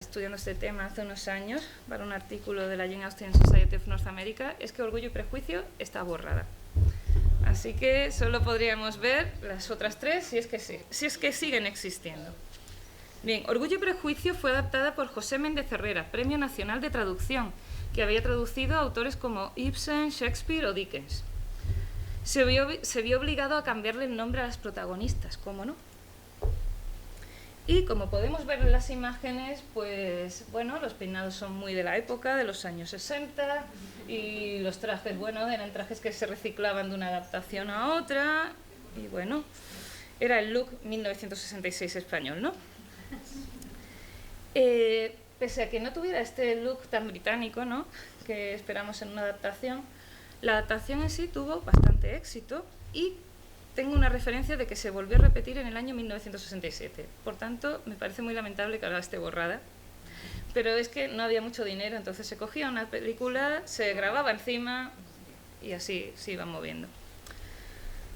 estudiando este tema hace unos años para un artículo de la Jane Austen Society of North America es que Orgullo y Prejuicio está borrada. Así que solo podríamos ver las otras tres si es que siguen existiendo. Bien, Orgullo y Prejuicio fue adaptada por José Méndez Herrera, Premio Nacional de Traducción, que había traducido a autores como Ibsen, Shakespeare o Dickens. Se vio obligado a cambiarle el nombre a las protagonistas, ¿cómo no? Y como podemos ver en las imágenes, pues bueno, los peinados son muy de la época, de los años 60, y los trajes, bueno, eran trajes que se reciclaban de una adaptación a otra, y bueno, era el look 1966 español, ¿no? Pese a que no tuviera este look tan británico, ¿no?, que esperamos en una adaptación, la adaptación en sí tuvo bastante éxito y tengo una referencia de que se volvió a repetir en el año 1967. Por tanto, me parece muy lamentable que ahora esté borrada. Pero es que no había mucho dinero, entonces se cogía una película, se grababa encima y así se iban moviendo.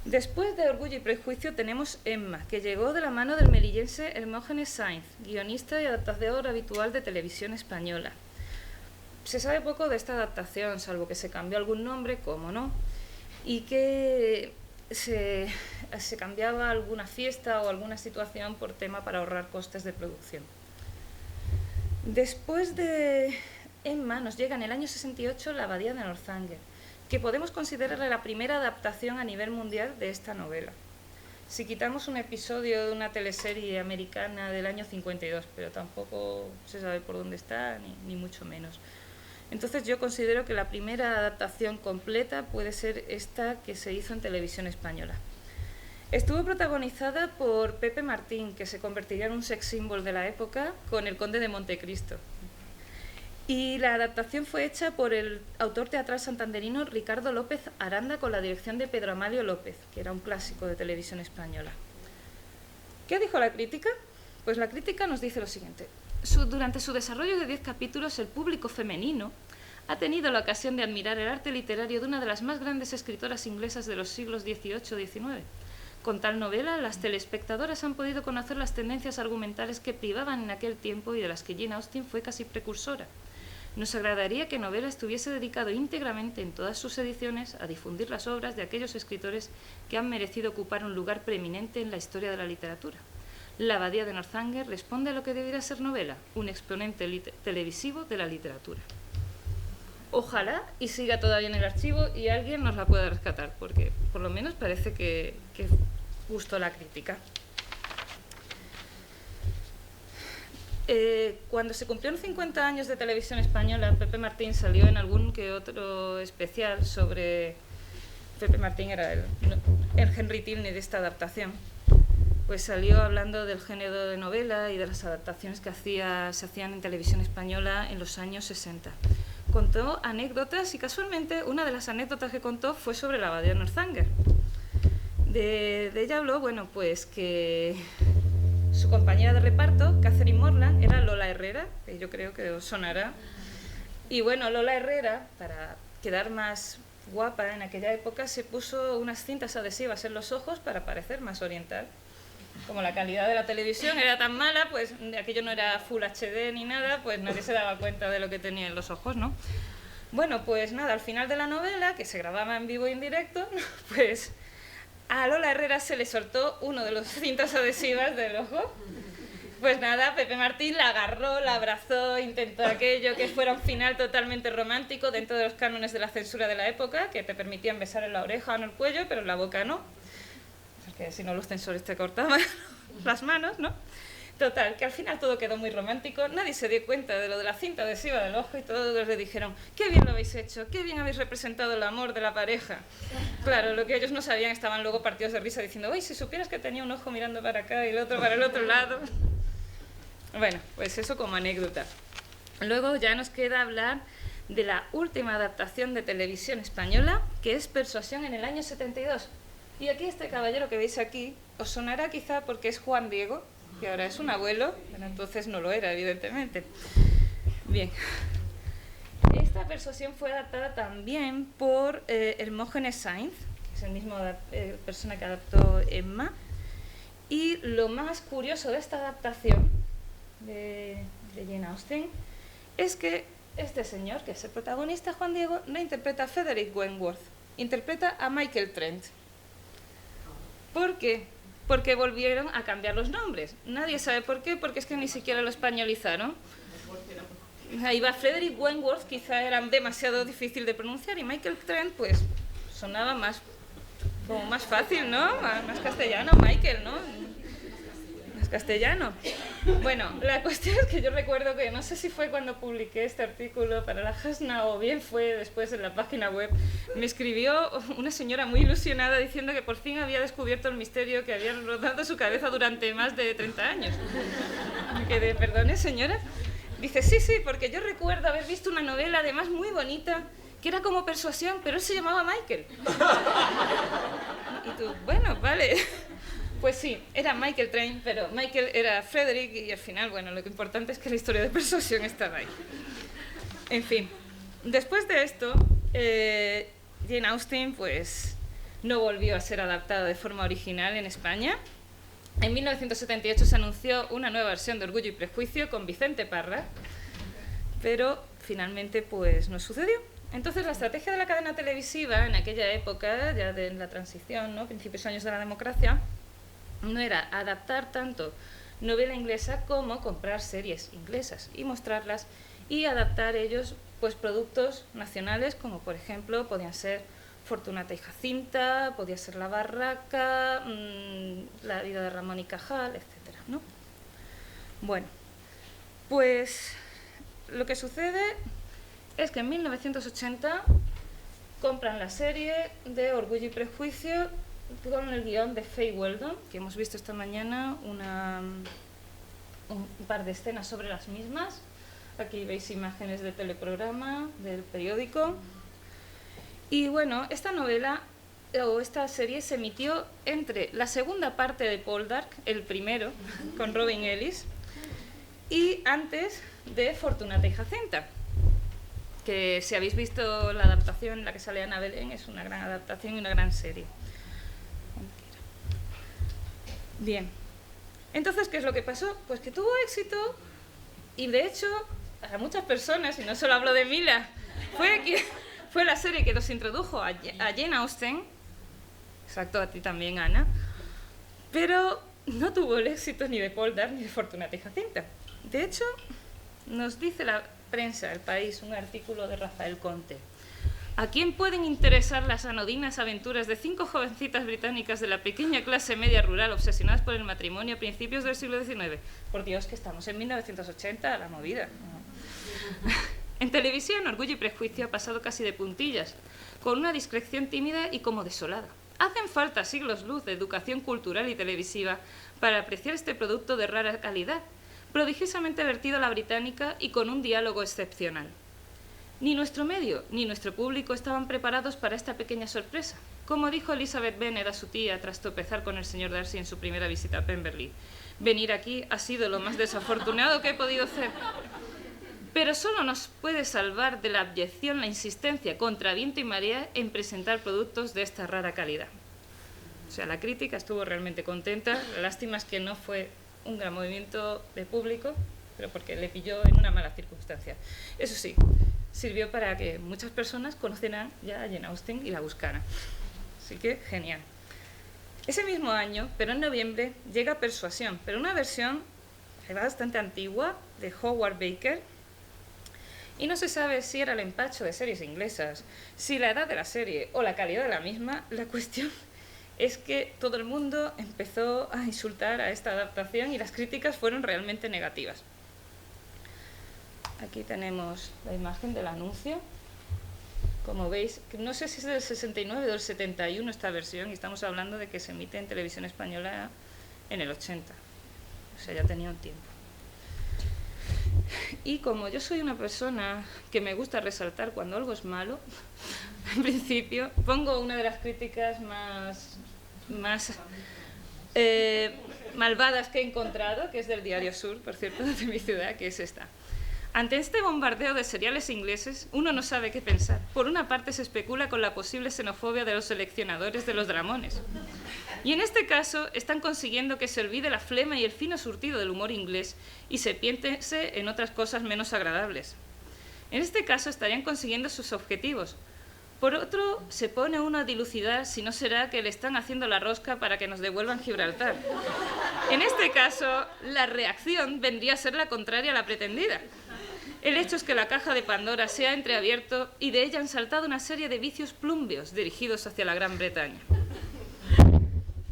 Después de Orgullo y Prejuicio tenemos Emma, que llegó de la mano del melillense Hermógenes Sainz, guionista y adaptador habitual de televisión española. Se sabe poco de esta adaptación, salvo que se cambió algún nombre, cómo no, y que se cambiaba alguna fiesta o alguna situación por tema para ahorrar costes de producción. Después de Emma nos llega en el año 68 La Abadía de Northanger, que podemos considerarla la primera adaptación a nivel mundial de esta novela. Si quitamos un episodio de una teleserie americana del año 52, pero tampoco se sabe por dónde está, ni mucho menos. Entonces yo considero que la primera adaptación completa puede ser esta que se hizo en televisión española. Estuvo protagonizada por Pepe Martín, que se convertiría en un sex symbol de la época, con El Conde de Montecristo. Y la adaptación fue hecha por el autor teatral santanderino Ricardo López Aranda con la dirección de Pedro Amalio López, que era un clásico de televisión española. ¿Qué dijo la crítica? Pues la crítica nos dice lo siguiente. Durante su desarrollo de 10 capítulos, el público femenino ha tenido la ocasión de admirar el arte literario de una de las más grandes escritoras inglesas de los siglos XVIII-XIX. Con tal novela, las telespectadoras han podido conocer las tendencias argumentales que privaban en aquel tiempo y de las que Jane Austen fue casi precursora. Nos agradaría que Novela estuviese dedicado íntegramente en todas sus ediciones a difundir las obras de aquellos escritores que han merecido ocupar un lugar preeminente en la historia de la literatura. La Abadía de Northanger responde a lo que debiera ser Novela, un exponente televisivo de la literatura. Ojalá y siga todavía en el archivo y alguien nos la pueda rescatar, porque por lo menos parece que gustó la crítica. Cuando se cumplieron 50 años de televisión española, Pepe Martín salió en algún que otro especial sobre... Pepe Martín era el Henry Tilney de esta adaptación. Pues salió hablando del género de novela y de las adaptaciones que se hacían en televisión española en los años 60. Contó anécdotas y casualmente una de las anécdotas que contó fue sobre la Abadía de Northanger. De ella habló, bueno, pues que su compañera de reparto, Catherine Morland, era Lola Herrera, que yo creo que os sonará. Y bueno, Lola Herrera, para quedar más guapa en aquella época, se puso unas cintas adhesivas en los ojos para parecer más oriental. Como la calidad de la televisión era tan mala, pues aquello no era Full HD ni nada, pues nadie se daba cuenta de lo que tenía en los ojos, ¿no? Bueno, pues nada, al final de la novela, que se grababa en vivo y en directo, pues a Lola Herrera se le soltó uno de los cintas adhesivas del ojo. Pues nada, Pepe Martín la agarró, la abrazó, intentó aquello que fuera un final totalmente romántico dentro de los cánones de la censura de la época, que te permitían besar en la oreja o en el cuello, pero en la boca no. Porque si no los censores te cortaban las manos, ¿no? Total, que al final todo quedó muy romántico, nadie se dio cuenta de lo de la cinta adhesiva del ojo y todos le dijeron ¡qué bien lo habéis hecho! ¡Qué bien habéis representado el amor de la pareja! Claro, lo que ellos no sabían, estaban luego partidos de risa diciendo ¡uy, si supieras que tenía un ojo mirando para acá y el otro para el otro lado! Bueno, pues eso como anécdota. Luego ya nos queda hablar de la última adaptación de televisión española, que es Persuasión en el año 72. Y aquí este caballero que veis aquí os sonará quizá porque es Juan Diego, que ahora es un abuelo, pero entonces no lo era, evidentemente. Bien. Esta Persuasión fue adaptada también por Hermógenes Sainz, que es el mismo persona que adaptó Emma. Y lo más curioso de esta adaptación de de Jane Austen es que este señor, que es el protagonista, Juan Diego, no interpreta a Frederick Wentworth, interpreta a Michael Trent. ¿Por qué? Porque volvieron a cambiar los nombres. Nadie sabe por qué, porque es que ni siquiera lo españolizaron. Ahí va Frederick Wentworth, quizá era demasiado difícil de pronunciar, y Michael Trent, pues, sonaba más, como más fácil, ¿no? Más castellano, Michael, ¿no? Más castellano. Bueno, la cuestión es que yo recuerdo que, no sé si fue cuando publiqué este artículo para la Hasna o bien fue después en la página web, me escribió una señora muy ilusionada diciendo que por fin había descubierto el misterio que había rondado su cabeza durante más de 30 años. Me quedé, ¿perdone, señora? Dice, sí, porque yo recuerdo haber visto una novela, además muy bonita, que era como Persuasión, pero él se llamaba Michael. Y tú, bueno, vale. Pues sí, era Michael Trent, pero Michael era Frederick y al final, bueno, lo que importante es que la historia de Persuasión estaba ahí. En fin, después de esto, Jane Austen pues no volvió a ser adaptada de forma original en España. En 1978 se anunció una nueva versión de Orgullo y Prejuicio con Vicente Parra, pero finalmente pues no sucedió. Entonces la estrategia de la cadena televisiva en aquella época, ya de la transición, ¿no?, principios años de la democracia, no era adaptar tanto novela inglesa como comprar series inglesas y mostrarlas y adaptar ellos pues productos nacionales como por ejemplo podían ser Fortunata y Jacinta, podía ser La Barraca, La vida de Ramón y Cajal, etc., ¿no? Bueno, pues lo que sucede es que en 1980 compran la serie de Orgullo y Prejuicio con el guión de Fay Weldon, que hemos visto esta mañana un par de escenas sobre las mismas. Aquí veis imágenes del teleprograma, del periódico. Y bueno, esta novela o esta serie se emitió entre la segunda parte de Poldark, el primero, con Robin Ellis, y antes de Fortunata y Jacinta, que si habéis visto la adaptación en la que sale Ana Belén, es una gran adaptación y una gran serie. Bien, entonces, ¿qué es lo que pasó? Pues que tuvo éxito y, de hecho, para muchas personas, y no solo hablo de Mila, fue la serie que nos introdujo a Jane Austen, exacto, a ti también, Ana, pero no tuvo el éxito ni de Poldark ni de Fortunata y Jacinta. De hecho, nos dice la prensa, El País, un artículo de Rafael Conte. ¿A quién pueden interesar las anodinas aventuras de 5 jovencitas británicas de la pequeña clase media rural obsesionadas por el matrimonio a principios del siglo XIX? Por Dios, que estamos en 1980, la movida. En televisión, Orgullo y Prejuicio ha pasado casi de puntillas, con una discreción tímida y como desolada. Hacen falta siglos luz de educación cultural y televisiva para apreciar este producto de rara calidad, prodigiosamente vertido a la británica y con un diálogo excepcional. Ni nuestro medio ni nuestro público estaban preparados para esta pequeña sorpresa. Como dijo Elizabeth Bennet a su tía tras tropezar con el señor Darcy en su primera visita a Pemberley, venir aquí ha sido lo más desafortunado que he podido hacer. Pero solo nos puede salvar de la abyección la insistencia contra viento y marea en presentar productos de esta rara calidad. O sea, la crítica estuvo realmente contenta. La lástima es que no fue un gran movimiento de público, pero porque le pilló en una mala circunstancia. Eso sí, sirvió para que muchas personas conocieran ya a Jane Austen y la buscaran. Así que, genial. Ese mismo año, pero en noviembre, llega Persuasión, pero una versión bastante antigua de Howard Baker, y no se sabe si era el empacho de series inglesas, si la edad de la serie o la calidad de la misma. La cuestión es que todo el mundo empezó a insultar a esta adaptación y las críticas fueron realmente negativas. Aquí tenemos la imagen del anuncio. Como veis, no sé si es del 69 o del 71 esta versión, y estamos hablando de que se emite en televisión española en el 80. O sea, ya tenía un tiempo. Y como yo soy una persona que me gusta resaltar cuando algo es malo, en principio pongo una de las críticas más malvadas que he encontrado, que es del Diario Sur, por cierto, de mi ciudad, que es esta. Ante este bombardeo de seriales ingleses, uno no sabe qué pensar. Por una parte se especula con la posible xenofobia de los seleccionadores de los dramones. Y en este caso están consiguiendo que se olvide la flema y el fino surtido del humor inglés y se piense en otras cosas menos agradables. En este caso estarían consiguiendo sus objetivos. Por otro, se pone uno a dilucidar si no será que le están haciendo la rosca para que nos devuelvan Gibraltar. En este caso, la reacción vendría a ser la contraria a la pretendida. El hecho es que la caja de Pandora se ha entreabierto y de ella han saltado una serie de vicios plumbios dirigidos hacia la Gran Bretaña.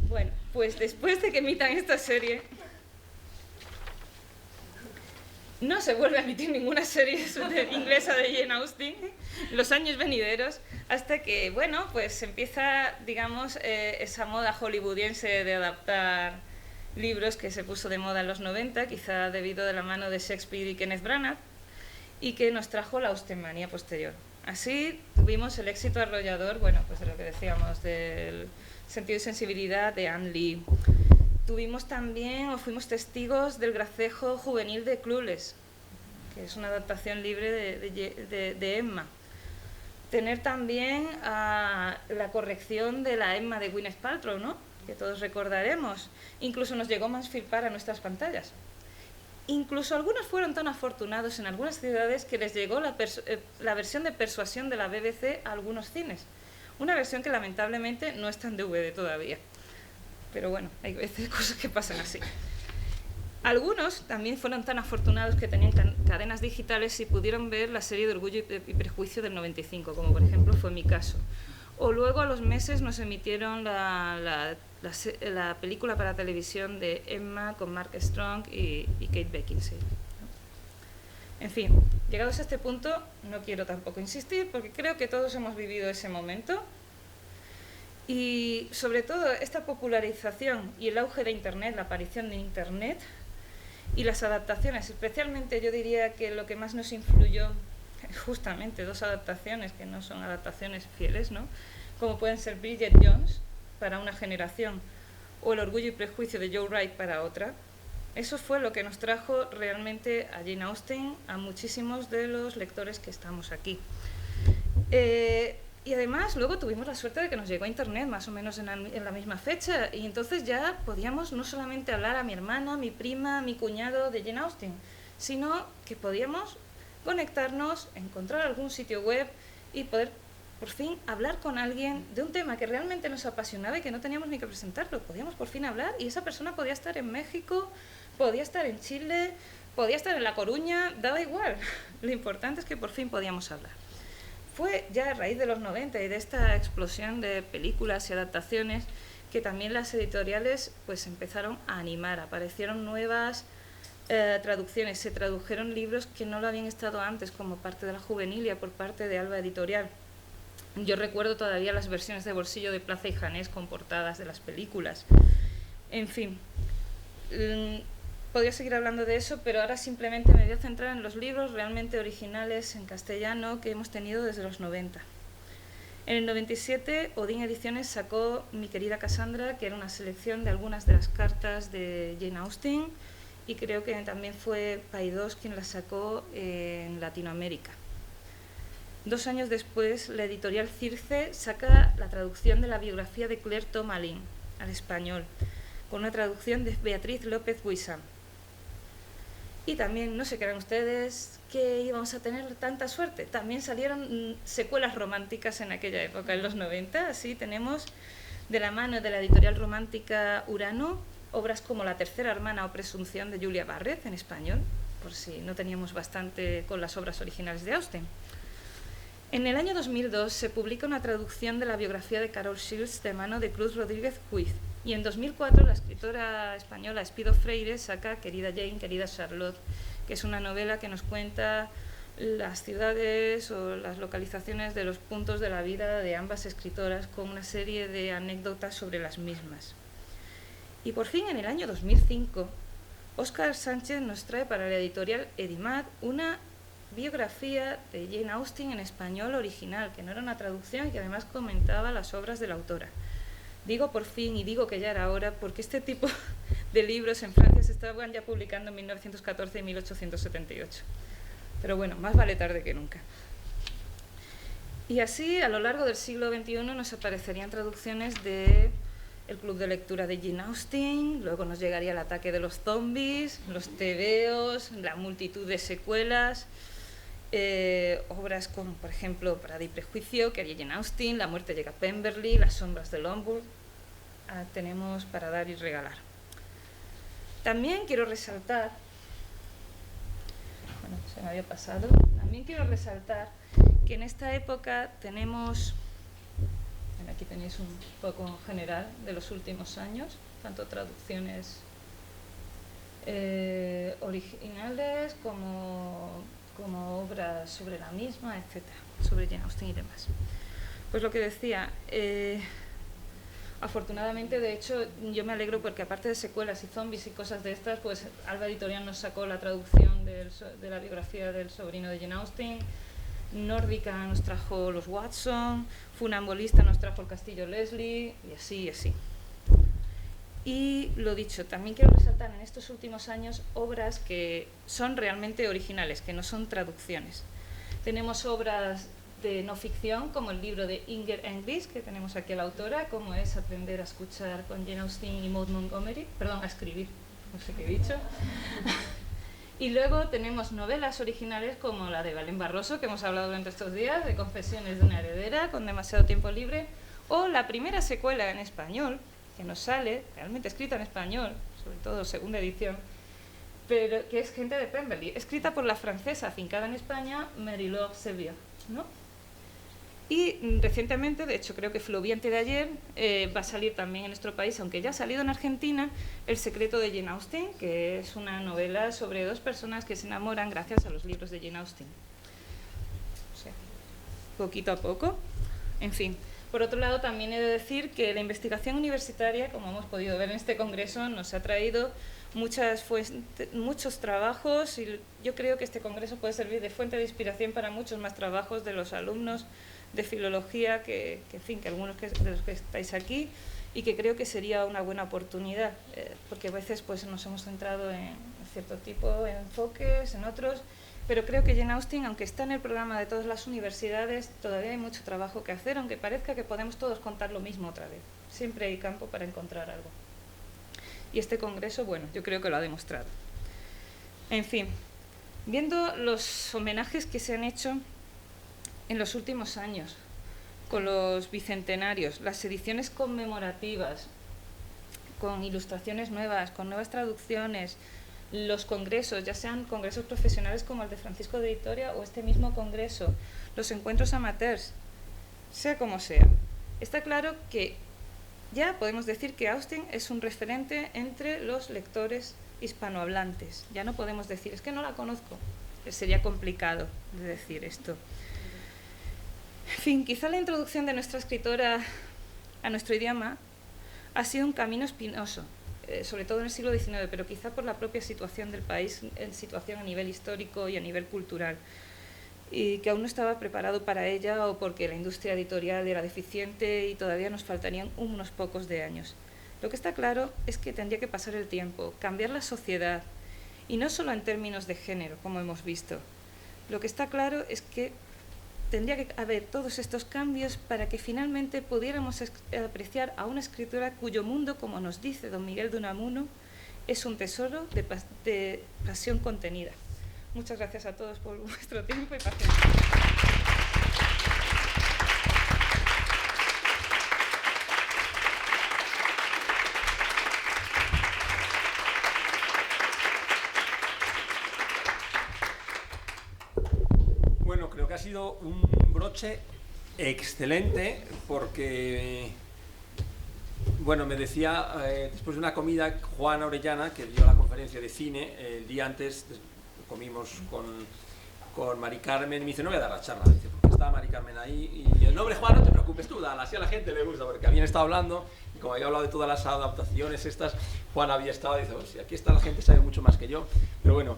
Bueno, pues después de que emitan esta serie, no se vuelve a emitir ninguna serie inglesa de Jane Austen los años venideros, hasta que, bueno, pues empieza, digamos, esa moda hollywoodiense de adaptar libros que se puso de moda en los 90, quizá debido de la mano de Shakespeare y Kenneth Branagh, y que nos trajo la Austenmanía posterior. Así tuvimos el éxito arrollador, bueno, pues de lo que decíamos, del sentido y sensibilidad de Anne Lee. Tuvimos también, o fuimos testigos del gracejo juvenil de Clueless, que es una adaptación libre de Emma. Tener también la corrección de la Emma de Gwyneth Paltrow, ¿no?, que todos recordaremos. Incluso nos llegó Mansfield Park a nuestras pantallas. Incluso algunos fueron tan afortunados en algunas ciudades que les llegó la versión de Persuasión de la BBC a algunos cines. Una versión que lamentablemente no está en DVD todavía. Pero bueno, hay veces cosas que pasan así. Algunos también fueron tan afortunados que tenían cadenas digitales y pudieron ver la serie de Orgullo y Prejuicio del 95, como por ejemplo fue mi caso. O luego a los meses nos emitieron la película para televisión de Emma con Mark Strong y Kate Beckinsale. En fin, llegados a este punto, no quiero tampoco insistir porque creo que todos hemos vivido ese momento. Y sobre todo esta popularización y el auge de Internet, la aparición de Internet y las adaptaciones, especialmente yo diría que lo que más nos influyó, justamente dos adaptaciones que no son adaptaciones fieles, ¿no?, como pueden ser Bridget Jones para una generación o El Orgullo y Prejuicio de Joe Wright para otra. Eso fue lo que nos trajo realmente a Jane Austen, a muchísimos de los lectores que estamos aquí. Y además luego tuvimos la suerte de que nos llegó a Internet más o menos en la misma fecha, y entonces ya podíamos no solamente hablar a mi hermana, mi prima, mi cuñado de Jane Austen, sino que podíamos conectarnos, encontrar algún sitio web y poder por fin hablar con alguien de un tema que realmente nos apasionaba y que no teníamos ni que presentarlo. Podíamos por fin hablar y esa persona podía estar en México, podía estar en Chile, podía estar en La Coruña, daba igual. Lo importante es que por fin podíamos hablar. Fue ya a raíz de los 90 y de esta explosión de películas y adaptaciones que también las editoriales pues empezaron a animar. Aparecieron nuevas traducciones, se tradujeron libros que no lo habían estado antes, como parte de la Juvenilia por parte de Alba Editorial. Yo recuerdo todavía las versiones de bolsillo de Plaza y Janés con portadas de las películas. En fin, podría seguir hablando de eso, pero ahora simplemente me voy a centrar en los libros realmente originales en castellano que hemos tenido desde los 90. En el 97, Odín Ediciones sacó Mi querida Cassandra, que era una selección de algunas de las cartas de Jane Austen, y creo que también fue Paidós quien la sacó en Latinoamérica. 2 años después, la editorial Circe saca la traducción de la biografía de Claire Tomalin al español, con una traducción de Beatriz López Buisán. Y también, no se crean ustedes que íbamos a tener tanta suerte. También salieron secuelas románticas en aquella época, en los 90. Así tenemos, de la mano de la editorial romántica Urano, obras como La tercera hermana o Presunción de Julia Barrett en español, por si no teníamos bastante con las obras originales de Austen. En el año 2002 se publica una traducción de la biografía de Carol Shields de mano de Cruz Rodríguez Huiz. Y en 2004 la escritora española Espido Freire saca Querida Jane, querida Charlotte, que es una novela que nos cuenta las ciudades o las localizaciones de los puntos de la vida de ambas escritoras con una serie de anécdotas sobre las mismas. Y por fin en el año 2005, Óscar Sánchez nos trae para la editorial Edimat una biografía de Jane Austen en español original, que no era una traducción y que además comentaba las obras de la autora. Digo por fin y digo que ya era hora porque este tipo de libros en Francia se estaban ya publicando en 1914 y 1878. Pero bueno, más vale tarde que nunca. Y así, a lo largo del siglo XXI nos aparecerían traducciones de el club de lectura de Jane Austen, luego nos llegaría el ataque de los zombies, los tebeos, la multitud de secuelas, obras como, por ejemplo, Prado y Prejuicio, que haría Jane Austen, La muerte llega a Pemberley, Las sombras de Lombard. Tenemos para dar y regalar. También quiero resaltar, bueno, se me había pasado, también quiero resaltar que en esta época tenemos, bueno, aquí tenéis un poco general de los últimos años, tanto traducciones originales como obras sobre la misma, etcétera, sobre Jane Austen y demás. Pues lo que decía, afortunadamente, de hecho, yo me alegro porque aparte de secuelas y zombies y cosas de estas, pues Alba Editorial nos sacó la traducción de la biografía del sobrino de Jane Austen, Nórdica nos trajo los Watson, Funambulista nos trajo el Castillo Leslie, y así y así. Y lo dicho, también quiero resaltar en estos últimos años obras que son realmente originales, que no son traducciones. Tenemos obras de no ficción, como el libro de Inger English, que tenemos aquí a la autora, como es Aprender a escuchar con Jane Austen y Maud Montgomery, perdón, a escribir, no sé qué he dicho. Y luego tenemos novelas originales como la de Belén Barroso, que hemos hablado durante estos días, de Confesiones de una heredera, con demasiado tiempo libre, o la primera secuela en español, que nos sale, realmente escrita en español, sobre todo segunda edición, pero que es Gente de Pemberley, escrita por la francesa afincada en España, Marie-Laure Sevier, ¿no? Y recientemente, de hecho creo que fue el de ayer, va a salir también en nuestro país, aunque ya ha salido en Argentina, El secreto de Jane Austen, que es una novela sobre dos personas que se enamoran gracias a los libros de Jane Austen. O sea, poquito a poco, en fin. Por otro lado, también he de decir que la investigación universitaria, como hemos podido ver en este congreso, nos ha traído muchos trabajos, y yo creo que este congreso puede servir de fuente de inspiración para muchos más trabajos de los alumnos de filología que algunos de los que estáis aquí, y que creo que sería una buena oportunidad, porque a veces pues, nos hemos centrado en cierto tipo de enfoques, en otros, pero creo que Jane Austen, aunque está en el programa de todas las universidades, todavía hay mucho trabajo que hacer, aunque parezca que podemos todos contar lo mismo otra vez. Siempre hay campo para encontrar algo. Y este congreso, bueno, yo creo que lo ha demostrado. En fin, viendo los homenajes que se han hecho en los últimos años, con los bicentenarios, las ediciones conmemorativas, con ilustraciones nuevas, con nuevas traducciones, los congresos, ya sean congresos profesionales como el de Francisco de Vitoria o este mismo congreso, los encuentros amateurs, sea como sea, está claro que ya podemos decir que Austen es un referente entre los lectores hispanohablantes. Ya no podemos decir, es que no la conozco, sería complicado de decir esto. En fin, quizá la introducción de nuestra escritora a nuestro idioma ha sido un camino espinoso, sobre todo en el siglo XIX, pero quizá por la propia situación del país, en situación a nivel histórico y a nivel cultural, y que aún no estaba preparado para ella, o porque la industria editorial era deficiente y todavía nos faltarían unos pocos de años. Lo que está claro es que tendría que pasar el tiempo, cambiar la sociedad, y no solo en términos de género, como hemos visto. Lo que está claro es que tendría que haber todos estos cambios para que finalmente pudiéramos apreciar a una escritora cuyo mundo, como nos dice don Miguel de Unamuno, es un tesoro de pasión contenida. Muchas gracias a todos por vuestro tiempo y paciencia. Bueno, creo que ha sido un broche excelente porque, bueno, me decía, después de una comida, Juana Orellana, que dio la conferencia de cine, el día antes comimos con Mari Carmen, y me dice, no voy a dar la charla, dice, porque está Mari Carmen ahí, y el nombre Juan, no te preocupes tú, dale, así a la gente le gusta, porque habían estado hablando, y como había hablado de todas las adaptaciones estas, Juan había estado, y dice, oh, si aquí está la gente, sabe mucho más que yo, pero bueno,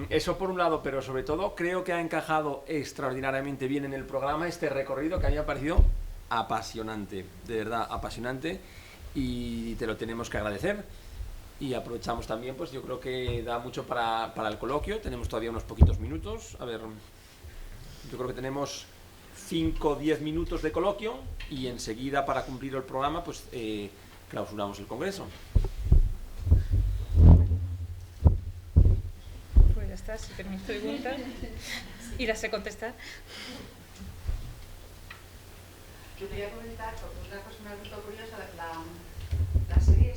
eso por un lado, pero sobre todo creo que ha encajado extraordinariamente bien en el programa este recorrido que a mí me ha parecido apasionante, de verdad, apasionante, y te lo tenemos que agradecer. Y aprovechamos también, pues yo creo que da mucho para el coloquio. Tenemos todavía unos poquitos minutos. A ver, yo creo que tenemos 5 o 10 minutos de coloquio y enseguida, para cumplir el programa, pues clausuramos el Congreso. Pues ya está, si tenéis preguntas y las sé contestar. Yo quería comentar, porque una cosa me ha resultado curiosa, la serie